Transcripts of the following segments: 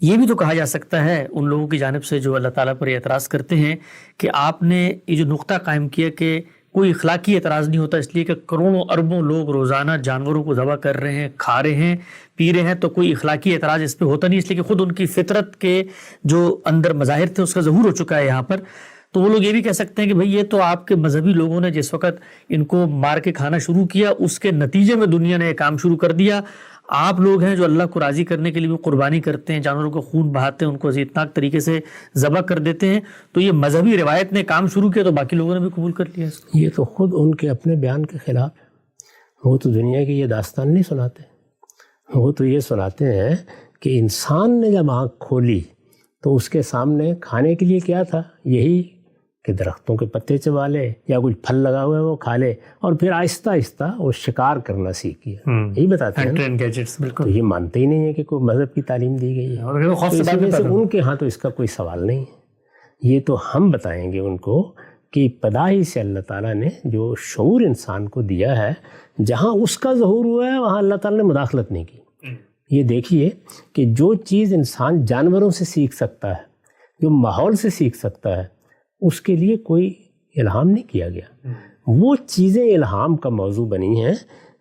یہ بھی تو کہا جا سکتا ہے ان لوگوں کی جانب سے جو اللہ تعالیٰ پر اعتراض کرتے ہیں کہ آپ نے یہ جو نقطہ قائم کیا کہ کوئی اخلاقی اعتراض نہیں ہوتا، اس لیے کہ کروڑوں اربوں لوگ روزانہ جانوروں کو ذبح کر رہے ہیں، کھا رہے ہیں، پی رہے ہیں، تو کوئی اخلاقی اعتراض اس پہ ہوتا نہیں، اس لیے کہ خود ان کی فطرت کے جو اندر مظاہر تھے اس کا ظہور ہو چکا ہے یہاں پر۔ تو وہ لوگ یہ بھی کہہ سکتے ہیں کہ بھئی یہ تو آپ کے مذہبی لوگوں نے جس وقت ان کو مار کے کھانا شروع کیا اس کے نتیجے میں دنیا نے یہ کام شروع کر دیا۔ آپ لوگ ہیں جو اللہ کو راضی کرنے کے لیے بھی قربانی کرتے ہیں، جانوروں کو خون بہاتے ہیں، ان کو عزیزناک طریقے سے ذبح کر دیتے ہیں، تو یہ مذہبی روایت نے کام شروع کیا تو باقی لوگوں نے بھی قبول کر لیا اس کو۔ یہ تو خود ان کے اپنے بیان کے خلاف ہے۔ وہ تو دنیا کی یہ داستان نہیں سناتے، وہ تو یہ سناتے ہیں کہ انسان نے جب آنکھ کھولی تو اس کے سامنے کھانے کے لیے کیا تھا؟ یہی کہ درختوں کے پتے چبا لے یا کچھ پھل لگا ہوا ہے وہ کھا لے، اور پھر آہستہ آہستہ وہ شکار کرنا سیکھ گیا۔ یہی بتاتے ہیں بالکل، تو یہ مانتے ہی نہیں ہے کہ کوئی مذہب کی تعلیم دی گئی ہے، تو اس وجہ سے ان کے ہاں تو اس کا کوئی سوال نہیں ہے۔ یہ تو ہم بتائیں گے ان کو کہ ابتدا ہی سے اللہ تعالیٰ نے جو شعور انسان کو دیا ہے، جہاں اس کا ظہور ہوا ہے وہاں اللہ تعالیٰ نے مداخلت نہیں کی۔ یہ دیکھیے کہ جو چیز انسان جانوروں سے سیکھ سکتا ہے، جو ماحول سے سیکھ سکتا ہے، اس کے لیے کوئی الہام نہیں کیا گیا۔ وہ چیزیں الہام کا موضوع بنی ہیں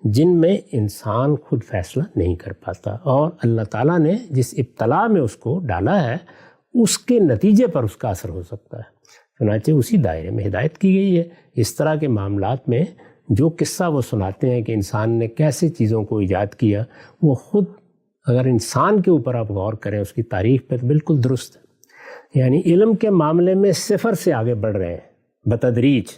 جن میں انسان خود فیصلہ نہیں کر پاتا، اور اللہ تعالیٰ نے جس ابتلا میں اس کو ڈالا ہے اس کے نتیجے پر اس کا اثر ہو سکتا ہے۔ چنانچہ اسی دائرے میں ہدایت کی گئی ہے۔ اس طرح کے معاملات میں جو قصہ وہ سناتے ہیں کہ انسان نے کیسے چیزوں کو ایجاد کیا، وہ خود اگر انسان کے اوپر آپ غور کریں اس کی تاریخ پہ تو بالکل درست ہے۔ یعنی علم کے معاملے میں صفر سے آگے بڑھ رہے ہیں بتدریج،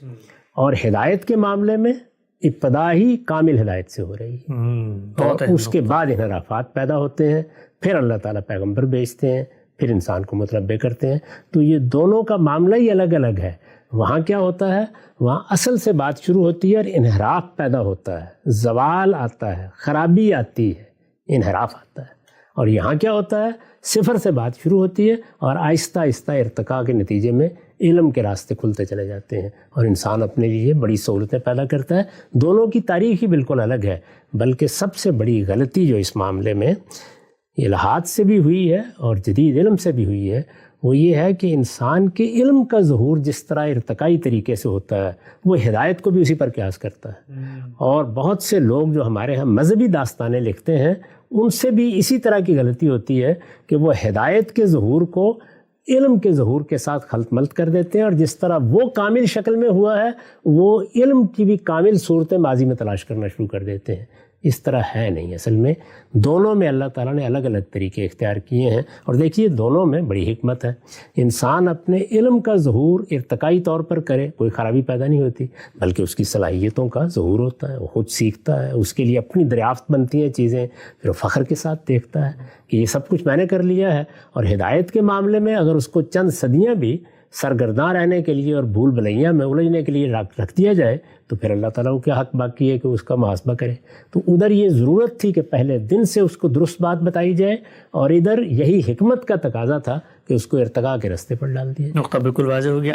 اور ہدایت کے معاملے میں ابتدا ہی کامل ہدایت سے ہو رہی ہے، اور اس کے بعد انحرافات پیدا ہوتے ہیں، پھر اللہ تعالیٰ پیغمبر بھیجتے ہیں، پھر انسان کو متنبع کرتے ہیں۔ تو یہ دونوں کا معاملہ ہی الگ الگ ہے۔ وہاں کیا ہوتا ہے؟ وہاں اصل سے بات شروع ہوتی ہے اور انحراف پیدا ہوتا ہے، زوال آتا ہے، خرابی آتی ہے، انحراف آتا ہے۔ اور یہاں کیا ہوتا ہے؟ صفر سے بات شروع ہوتی ہے اور آہستہ آہستہ ارتقاء کے نتیجے میں علم کے راستے کھلتے چلے جاتے ہیں، اور انسان اپنے لیے بڑی سہولتیں پیدا کرتا ہے۔ دونوں کی تاریخ ہی بالکل الگ ہے، بلکہ سب سے بڑی غلطی جو اس معاملے میں الہات سے بھی ہوئی ہے اور جدید علم سے بھی ہوئی ہے، وہ یہ ہے کہ انسان کے علم کا ظہور جس طرح ارتقائی طریقے سے ہوتا ہے، وہ ہدایت کو بھی اسی پر قیاس کرتا ہے۔ اور بہت سے لوگ جو ہمارے ہاں مذہبی داستانیں لکھتے ہیں، ان سے بھی اسی طرح کی غلطی ہوتی ہے کہ وہ ہدایت کے ظہور کو علم کے ظہور کے ساتھ خلط ملط کر دیتے ہیں، اور جس طرح وہ کامل شکل میں ہوا ہے وہ علم کی بھی کامل صورتیں ماضی میں تلاش کرنا شروع کر دیتے ہیں۔ اس طرح ہے نہیں، اصل میں دونوں میں اللہ تعالیٰ نے الگ الگ طریقے اختیار کیے ہیں، اور دیکھیے دونوں میں بڑی حکمت ہے۔ انسان اپنے علم کا ظہور ارتقائی طور پر کرے، کوئی خرابی پیدا نہیں ہوتی، بلکہ اس کی صلاحیتوں کا ظہور ہوتا ہے، وہ خود سیکھتا ہے، اس کے لیے اپنی دریافت بنتی ہیں چیزیں، پھر وہ فخر کے ساتھ دیکھتا ہے کہ یہ سب کچھ میں نے کر لیا ہے۔ اور ہدایت کے معاملے میں اگر اس کو چند صدیاں بھی سرگرداں رہنے کے لیے اور بھول بھلیاں میں الجھنے کے لیے رکھ دیا جائے تو پھر اللہ تعالیٰ کو کیا حق باقی ہے کہ اس کا محاسبہ کرے۔ تو ادھر یہ ضرورت تھی کہ پہلے دن سے اس کو درست بات بتائی جائے، اور ادھر یہی حکمت کا تقاضا تھا کہ اس کو ارتقاء کے راستے پر ڈال دیا۔ نقطہ بالکل واضح ہو گیا۔